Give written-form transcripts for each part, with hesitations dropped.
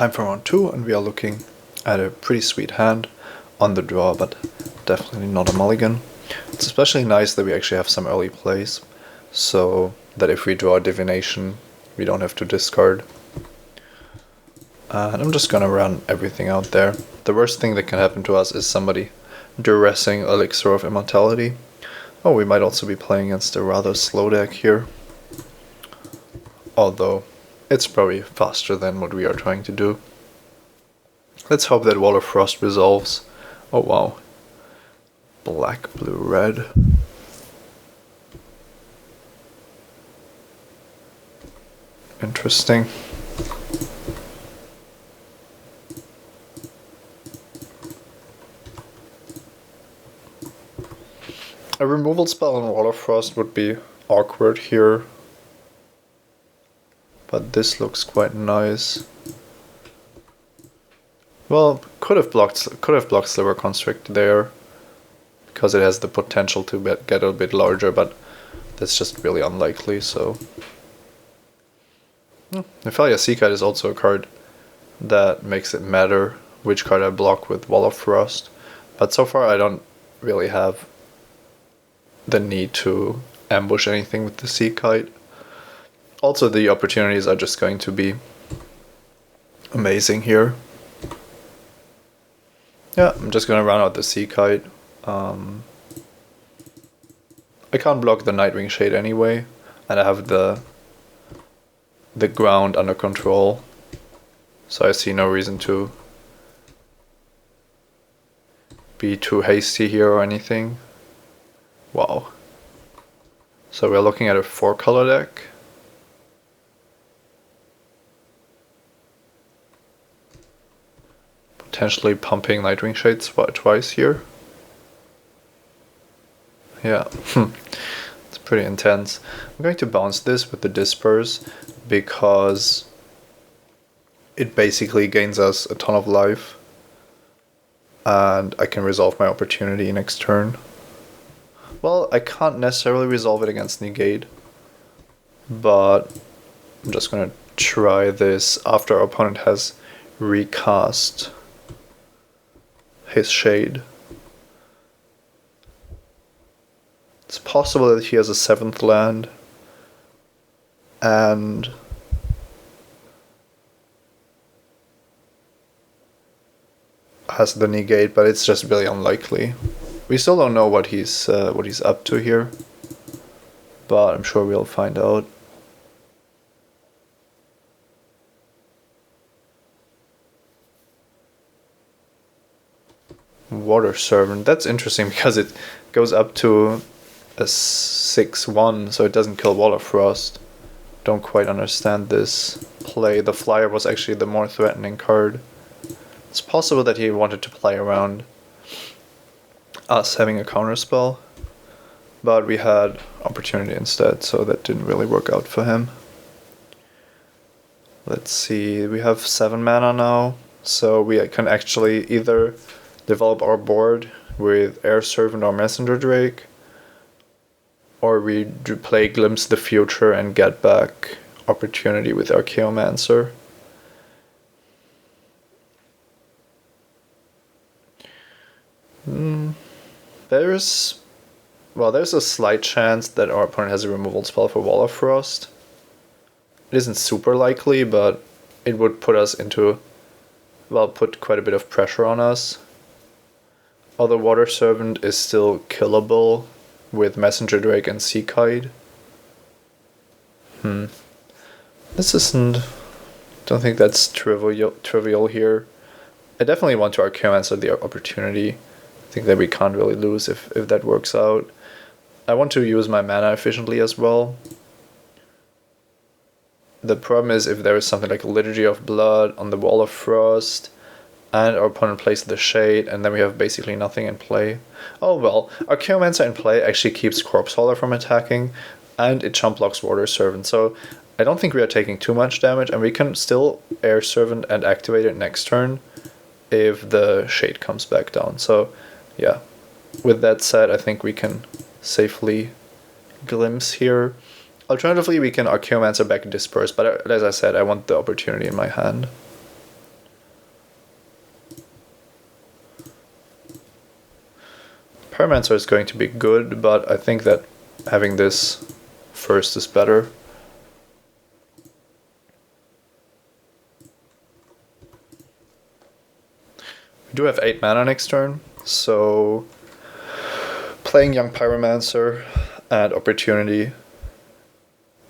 time for round 2, and we are looking at a pretty sweet hand on the draw, but definitely not a mulligan. It's especially nice that we actually have some early plays, so that if we draw a divination, we don't have to discard. And I'm just gonna run everything out there. The worst thing that can happen to us is somebody duressing Elixir of Immortality. Oh, we might also be playing against a rather slow deck here. Although, it's probably faster than what we are trying to do. Let's hope that Wall of Frost resolves. Oh wow. Black, blue, red. Interesting. A removal spell on Wall of Frost would be awkward here. But this looks quite nice. Well, could have blocked Sliver Constrict there, because it has the potential to get a bit larger, but that's just really unlikely. So, Nephalia Seakite is also a card that makes it matter which card I block with Wall of Frost. But so far, I don't really have the need to ambush anything with the Seakite. Also, the opportunities are just going to be amazing here. Yeah, I'm just gonna run out the Seakite. I can't block the Nightwing Shade anyway, and I have the ground under control, so I see no reason to be too hasty here or anything. Wow. So we're looking at a 4-color deck. Potentially pumping Nightwing Shades twice here. Yeah, it's pretty intense. I'm going to bounce this with the Disperse because it basically gains us a ton of life and I can resolve my opportunity next turn. Well, I can't necessarily resolve it against Negate, but I'm just gonna try this after our opponent has recast his Shade. It's possible that he has a 7th land and has the negate, but it's just really unlikely. We still don't know what he's up to here, but I'm sure we'll find out. Water Servant, that's interesting because it goes up to a 6/1, so it doesn't kill Wall of Frost. Don't quite understand this play. The flyer was actually the more threatening card. It's possible that he wanted to play around us having a counterspell, but we had opportunity instead, so that didn't really work out for him. Let's see, we have 7 mana now, so we can actually either develop our board with Air Servant or Messenger Drake, or we play Glimpse the Future and get back opportunity with Archaeomancer. There's a slight chance that our opponent has a removal spell for Wall of Frost. It isn't super likely, but it would put us into, put quite a bit of pressure on us. Although Water Servant is still killable with Messenger Drake and Seakite. This isn't... don't think that's trivial here. I definitely want to Archaeomancer the opportunity. I think that we can't really lose if that works out. I want to use my mana efficiently as well. The problem is if there is something like a Liturgy of Blood on the Wall of Frost, and our opponent plays the Shade, and then we have basically nothing in play. Oh well, Archaeomancer in play actually keeps Corpse Hauler from attacking, and it chump blocks Water Servant, so I don't think we are taking too much damage, and we can still Air Servant and activate it next turn if the Shade comes back down. So yeah, with that said, I think we can safely Glimpse here. Alternatively, we can Archaeomancer back and Disperse, but as I said, I want the opportunity in my hand. Pyromancer is going to be good, but I think that having this first is better. We do have 8 mana next turn, so playing Young Pyromancer and Opportunity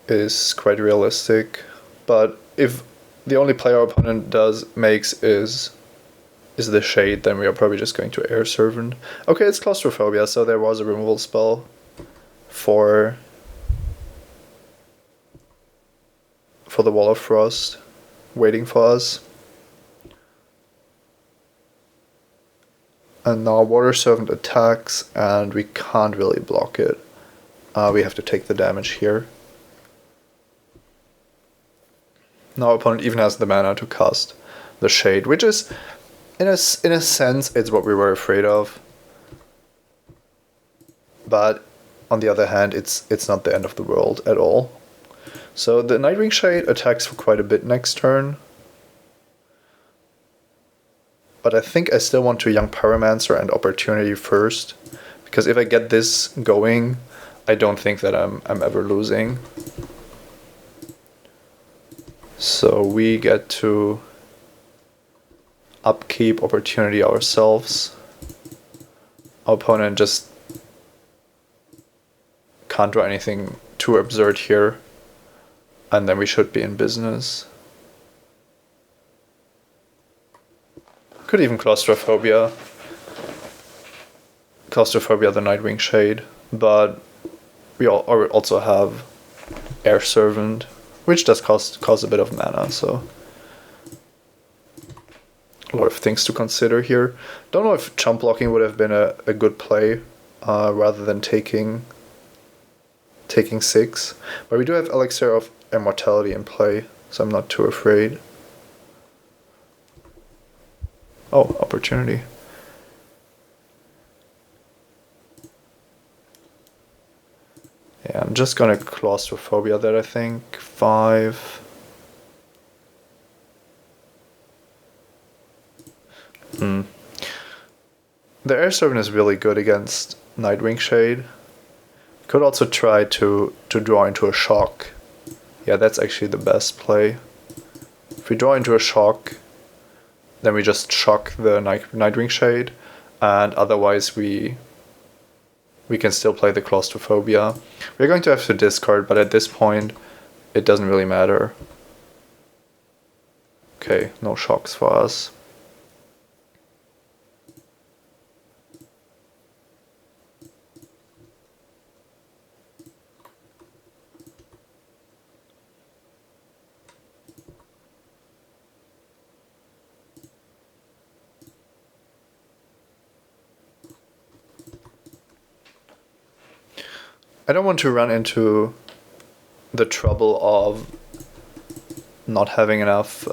is quite realistic. But if the only play our opponent makes is the Shade, then we are probably just going to Air Servant. Okay, it's Claustrophobia, so there was a removal spell for the Wall of Frost waiting for us. And now Water Servant attacks, and we can't really block it. We have to take the damage here. Now our opponent even has the mana to cast the Shade, which is, in a sense, it's what we were afraid of. But on the other hand, it's not the end of the world at all. So the Nightwing Shade attacks for quite a bit next turn. But I think I still want to Young Pyromancer and Opportunity first, because if I get this going, I don't think that I'm ever losing. So we get to upkeep Opportunity ourselves. Our opponent just can't do anything too absurd here, and then we should be in business. Could even Claustrophobia the Nightwing Shade, but we also have Air Servant, which does cost a bit of mana, so a lot of things to consider here. Don't know if chump blocking would have been a good play rather than taking 6, but we do have Elixir of Immortality in play, so I'm not too afraid. Oh, Opportunity. Yeah, I'm just gonna Claustrophobia that, I think. 5. The Air Servant is really good against Nightwing Shade. Could also try to draw into a Shock. Yeah, that's actually the best play. If we draw into a Shock, then we just shock the Nightwing Shade, and otherwise we can still play the Claustrophobia. We're going to have to discard, but at this point it doesn't really matter. Okay, no shocks for us. I don't want to run into the trouble of not having enough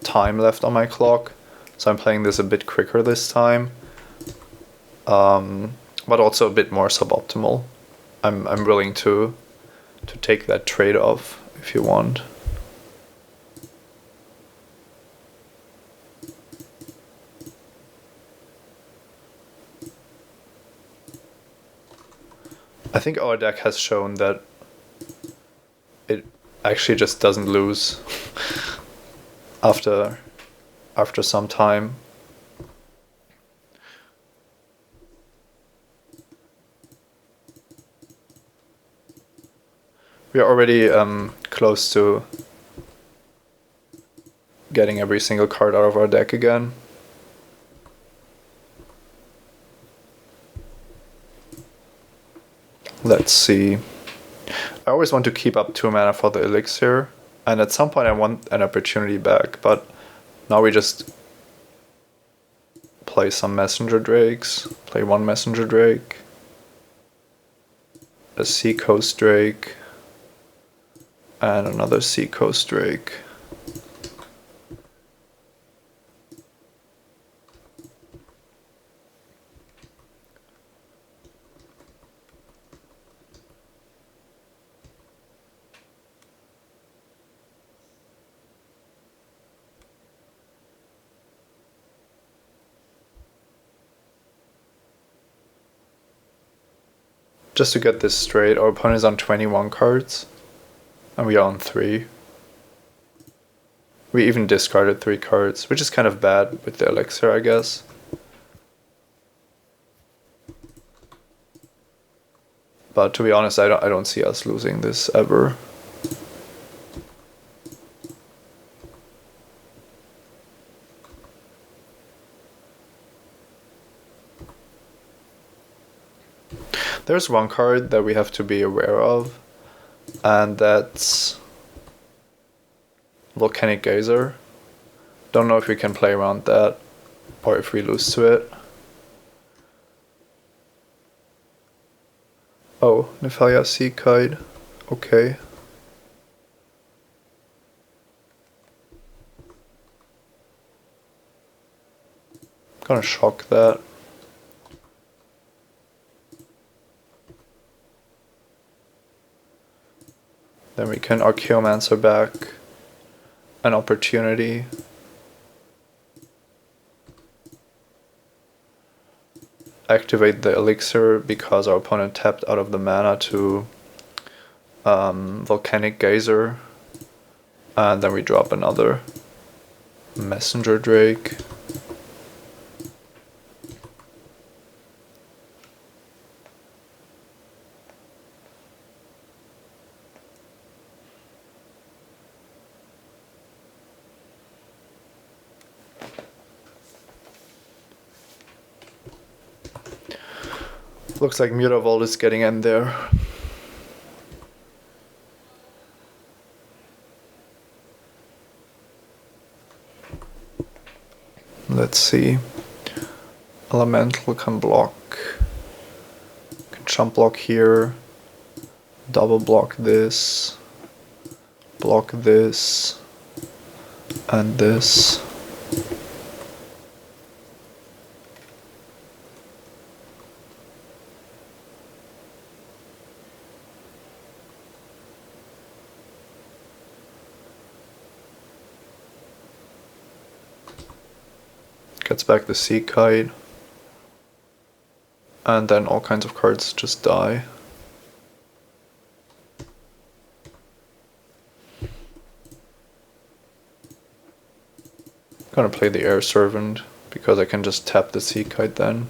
time left on my clock, so I'm playing this a bit quicker this time, but also a bit more suboptimal. I'm willing to take that trade-off if you want. I think our deck has shown that it actually just doesn't lose after some time. We are already close to getting every single card out of our deck again. Let's see. I always want to keep up 2 mana for the elixir, and at some point I want an opportunity back, but now we just play some messenger drakes, play 1 messenger drake, a Seacoast drake, and another Seacoast drake. Just to get this straight, our opponent is on 21 cards, and we are on 3. We even discarded 3 cards, which is kind of bad with the elixir, I guess. But to be honest, I don't see us losing this ever. There's one card that we have to be aware of, and that's Volcanic Geyser. Don't know if we can play around that, or if we lose to it. Oh, Nephalia Sea Kite. Okay. Gonna shock that. Then we can Archaeomancer back. An opportunity. Activate the elixir because our opponent tapped out of the mana to Volcanic Geyser. And then we drop another Messenger Drake. Looks like Mutavault is getting in there. Let's see. Elemental can block. Can jump block here. Double block this. Block this. And this. Gets back the Sea Kite. And then all kinds of cards just die. Gonna play the Air Servant because I can just tap the Sea Kite then.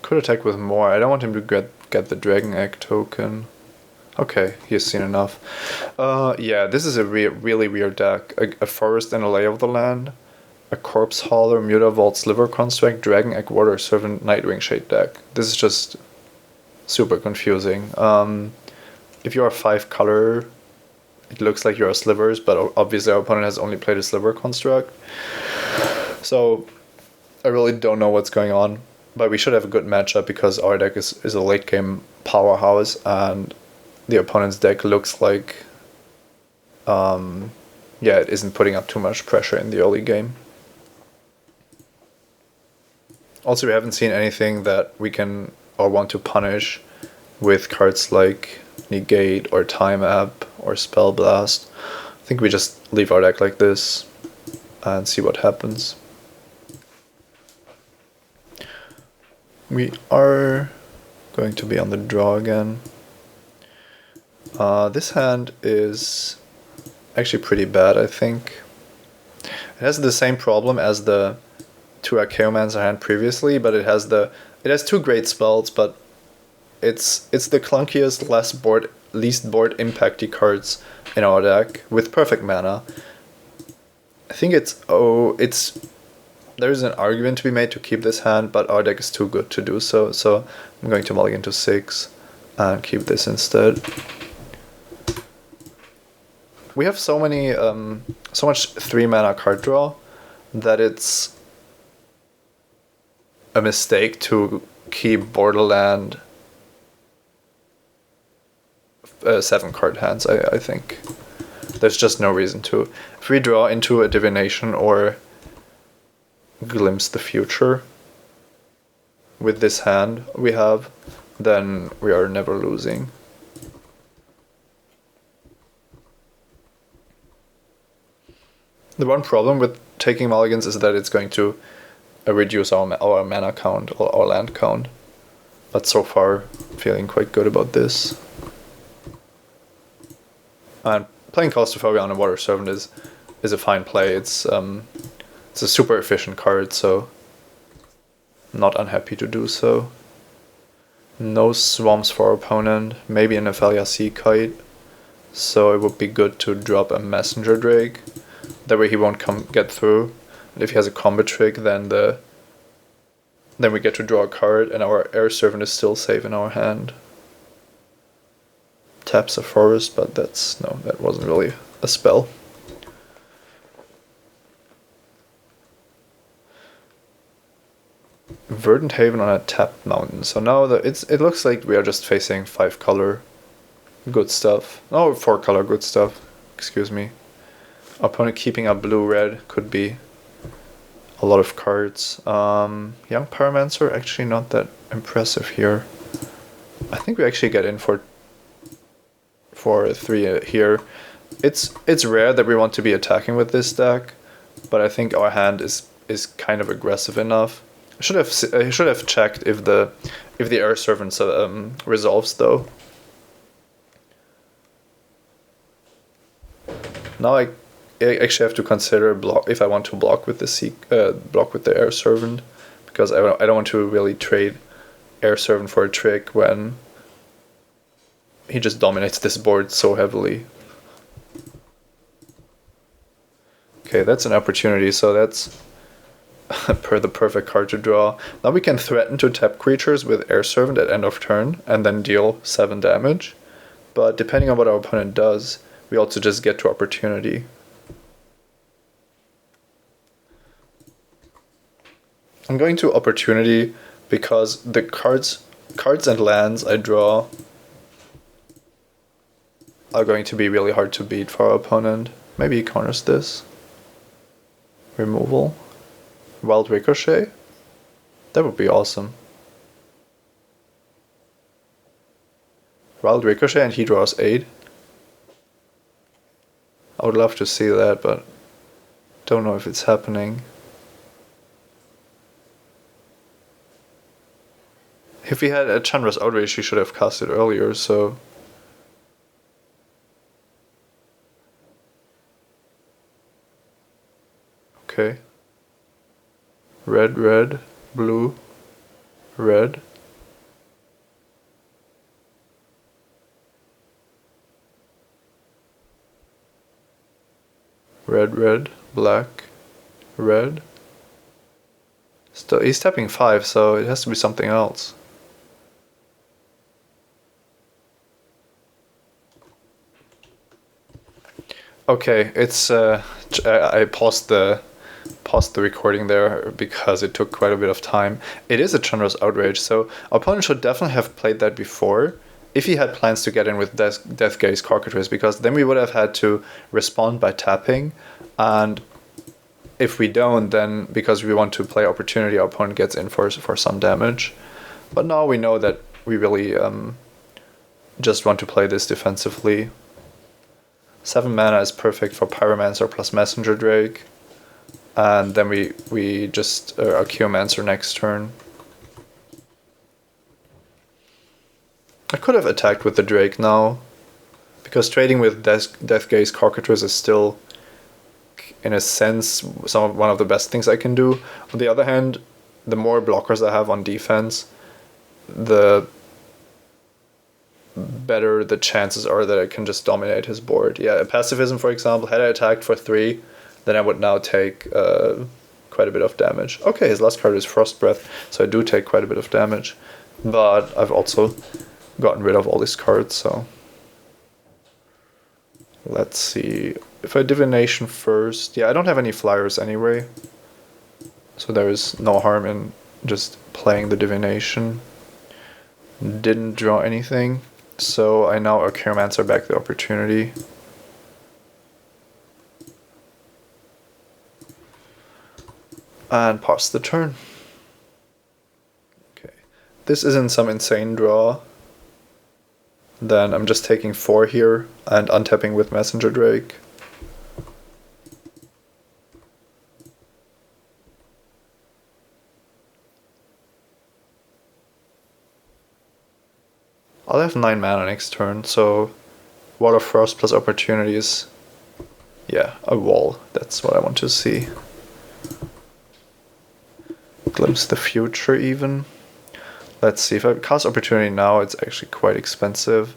Could attack with more. I don't want him to get the Dragon Egg token. Okay, he's seen enough. Yeah, this is a really weird deck. A Forest and a Lay of the Land, a Corpse Hauler, Mutavault, Sliver Construct, Dragon Egg, Water Servant, Nightwing Shade deck. This is just super confusing. If you're a 5 color, it looks like you're a Slivers, but obviously our opponent has only played a Sliver Construct. So I really don't know what's going on. But we should have a good matchup because our deck is a late game powerhouse and the opponent's deck looks like, it isn't putting up too much pressure in the early game. Also, we haven't seen anything that we can or want to punish with cards like Negate or Time App or Spell Blast. I think we just leave our deck like this and see what happens. We are going to be on the draw again. This hand is actually pretty bad, I think. It has the same problem as the 2 Archaeomancer hand previously, but it has 2 great spells, but it's the clunkiest, least board impacty cards in our deck with perfect mana. I think there's an argument to be made to keep this hand, but our deck is too good to do so. So I'm going to mulligan to 6 and keep this instead. We have so much 3 mana card draw that it's a mistake to keep Borderland 7 card hands, I think. There's just no reason to. If we draw into a Divination or Glimpse the Future with this hand we have, then we are never losing. The one problem with taking mulligans is that it's going to reduce our mana count or our land count. But so far, feeling quite good about this. And playing Claustrophobia on a Water Servant is a fine play. It's a super efficient card, so not unhappy to do so. No swamps for our opponent, maybe an Nephalia Sea Kite. So it would be good to drop a Messenger Drake. That way he won't get through. And if he has a combat trick, then we get to draw a card, and our Air Servant is still safe in our hand. Taps a forest, but that wasn't really a spell. Verdant Haven on a tapped mountain. So now it looks like we are just facing 5-color good stuff. Oh, 4-color good stuff. Excuse me. Opponent keeping up blue-red could be a lot of cards. Young Pyromancer, actually not that impressive here. I think we actually get in for 3 here. It's rare that we want to be attacking with this deck, but I think our hand is kind of aggressive enough. I should have checked if the Air Servant resolves though. Now I actually have to consider if I want to block with the Air Servant, because I don't want to really trade Air Servant for a trick when he just dominates this board so heavily. Okay, that's an opportunity, so that's the perfect card to draw. Now we can threaten to tap creatures with Air Servant at end of turn and then deal 7 damage. But depending on what our opponent does, we also just get to opportunity. I'm going to opportunity because the cards and lands I draw are going to be really hard to beat for our opponent. Maybe he counters this. Removal. Wild Ricochet? That would be awesome. Wild Ricochet and he draws 8. I would love to see that, but don't know if it's happening. If he had a Chandra's Outrage, he should have cast it earlier, so... Okay. Red, red, blue, red. Red, red, black, red. Still, he's tapping 5, so it has to be something else. Okay, it's I paused the recording there because it took quite a bit of time. It is a Chandra's Outrage, so our opponent should definitely have played that before if he had plans to get in with Deathgaze Cockatrice, because then we would have had to respond by tapping, and if we don't, then because we want to play opportunity, our opponent gets in for some damage. But now we know that we really just want to play this defensively. 7 mana is perfect for Pyromancer plus Messenger Drake. And then we just Archaeomancer next turn. I could have attacked with the Drake now, because trading with Deathgaze Cockatrice is still, in a sense, one of the best things I can do. On the other hand, the more blockers I have on defense, the better the chances are that I can just dominate his board. Yeah, Pacifism, for example, had I attacked for 3, then I would now take quite a bit of damage. Okay, his last card is Frost Breath, so I do take quite a bit of damage. But I've also gotten rid of all these cards, so... Let's see... If I Divination first... Yeah, I don't have any flyers anyway. So there is no harm in just playing the Divination. Didn't draw anything, so I now Archaeomancer back the opportunity. And pass the turn. Okay. This isn't some insane draw. Then I'm just taking 4 here and untapping with Messenger Drake. I'll have 9 mana next turn, so Wall of Frost plus opportunities. Yeah, a wall. That's what I want to see. Glimpse the future even. Let's see, if I cast opportunity now, it's actually quite expensive.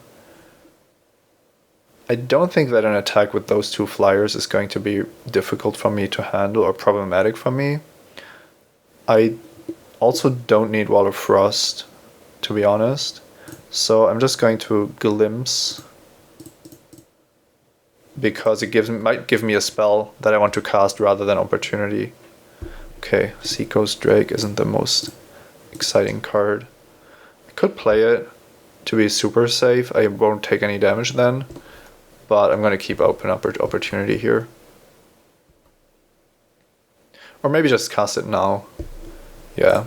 I don't think that an attack with those 2 flyers is going to be difficult for me to handle or problematic for me. I also don't need Wall of Frost, to be honest. So I'm just going to Glimpse, because it might give me a spell that I want to cast rather than opportunity. Okay, Seacoast Drake isn't the most exciting card. I could play it to be super safe. I won't take any damage then, but I'm going to keep open opportunity here. Or maybe just cast it now. Yeah.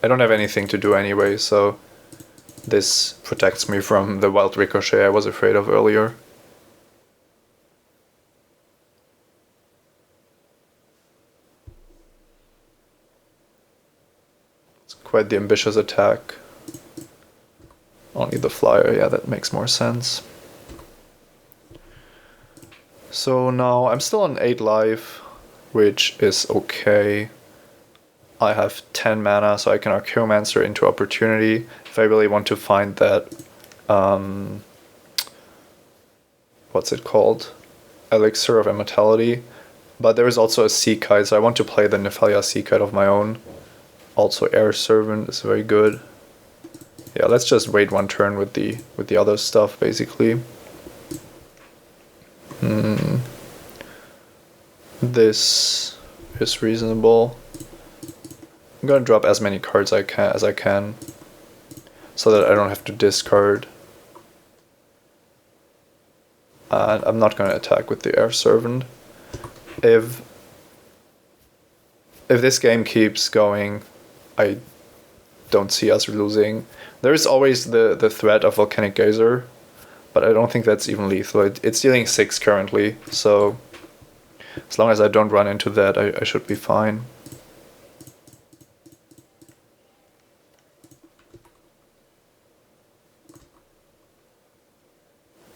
I don't have anything to do anyway, so this protects me from the wild ricochet I was afraid of earlier. It's quite the ambitious attack. Only the flyer, yeah, that makes more sense. So now I'm still on 8 life, which is okay. I have 10 mana, so I can Archaeomancer into opportunity if I really want to find that, what's it called? Elixir of Immortality. But there is also a Sea Kite, so I want to play the Nephalia Sea Kite of my own. Also Air Servant is very good. Yeah, let's just wait 1 turn with the other stuff, basically. This is reasonable. I'm gonna drop as many cards as I can, so that I don't have to discard. And I'm not gonna attack with the Air Servant. If this game keeps going, I don't see us losing. There is always the threat of Volcanic Geyser, but I don't think that's even lethal. It's dealing 6 currently, so as long as I don't run into that, I should be fine.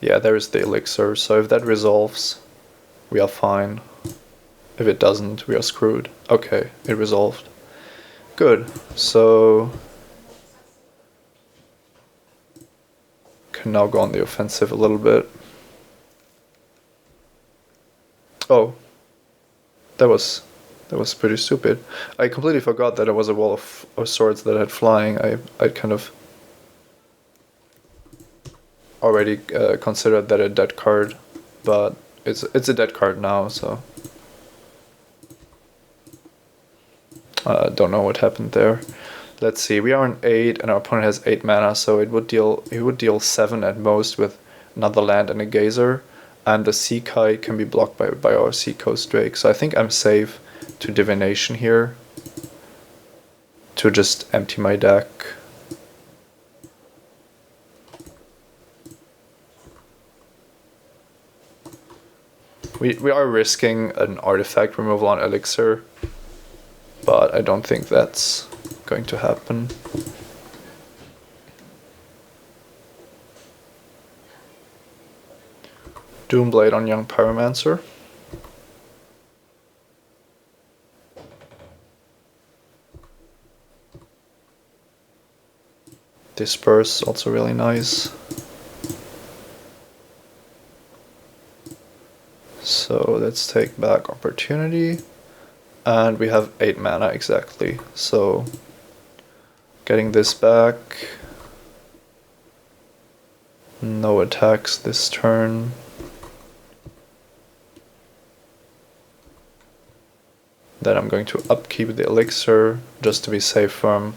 Yeah, there is the elixir, so if that resolves, we are fine. If it doesn't, we are screwed. Okay, it resolved. Good, so can now go on the offensive a little bit. Oh, that was pretty stupid. I completely forgot that there was a wall of swords that had flying. I kind of already considered that a dead card, but it's a dead card now, so don't know what happened there. Let's see, we are on 8 and our opponent has 8 mana, so it would deal 7 at most with another land and a Geyser, and the Sea Kite can be blocked by our Seacoast Drake, so I think I'm safe to Divination here to just empty my deck. We are risking an artifact removal on Elixir, but I don't think that's going to happen. Doomblade on Young Pyromancer. Disperse, also really nice. So let's take back opportunity. And we have 8 mana exactly. So getting this back. No attacks this turn. Then I'm going to upkeep the elixir just to be safe from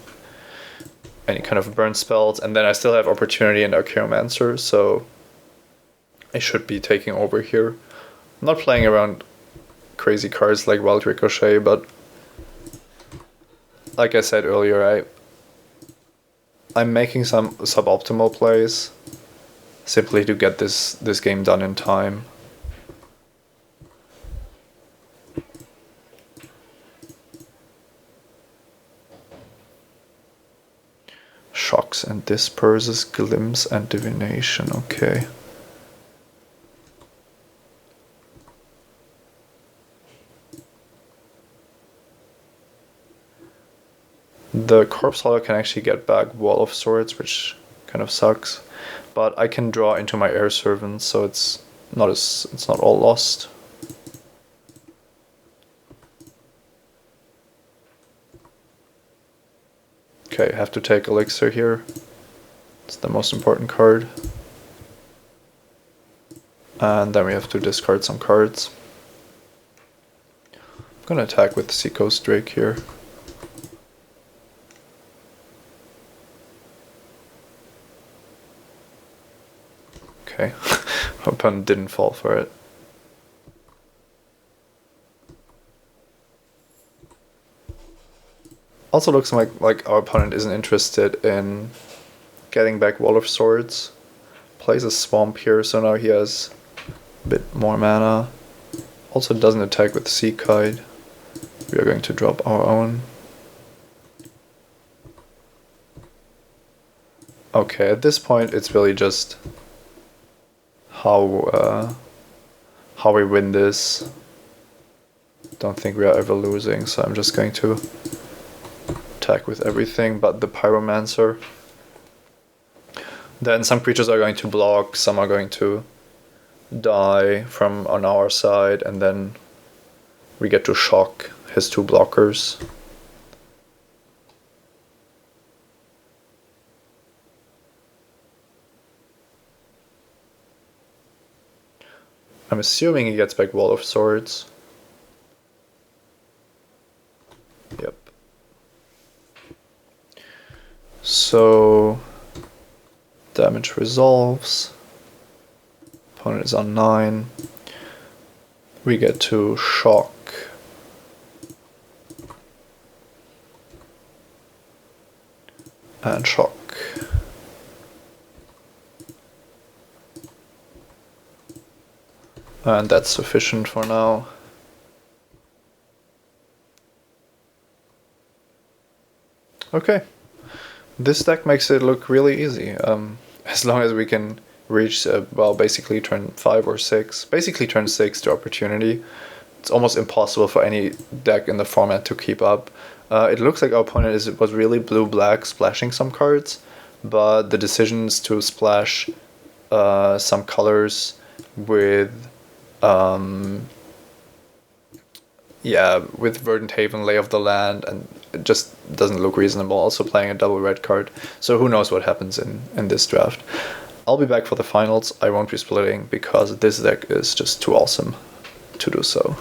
any kind of burn spells. And then I still have opportunity and Archaeomancer, so I should be taking over here. I'm not playing around crazy cards like Wild Ricochet, but like I said earlier, I'm making some suboptimal plays simply to get this game done in time. Shock blocks and disperses, glimpse and divination. Okay. The Corpse Hollow can actually get back Wall of Swords, which kind of sucks. But I can draw into my Air Servant, so it's not all lost. Okay, I have to take Elixir here. It's the most important card. And then we have to discard some cards. I'm gonna attack with Seacoast Drake here. Okay, my opponent didn't fall for it. Also looks like our opponent isn't interested in getting back Wall of Swords. Plays a Swamp here, so now he has a bit more mana. Also doesn't attack with Sea Kite. We are going to drop our own. Okay, at this point it's really just how we win this. Don't think we are ever losing, so I'm just going to attack with everything but the Pyromancer. Then some creatures are going to block, some are going to die from on our side, and then we get to shock his two blockers. I'm assuming he gets back Wall of Swords. Yep. So damage resolves. Opponent is on 9. We get to shock. And shock. And that's sufficient for now. Okay. This deck makes it look really easy. As long as we can reach, well, basically turn 5 or 6. Basically turn 6 to Opportunity. It's almost impossible for any deck in the format to keep up. It looks like our opponent was really blue-black, splashing some cards, but the decisions to splash some colors with with Verdant Haven, Lay of the Land, and it just doesn't look reasonable. Also playing a double red card, so who knows what happens in this draft. I'll be back for the finals. I won't be splitting because this deck is just too awesome to do so.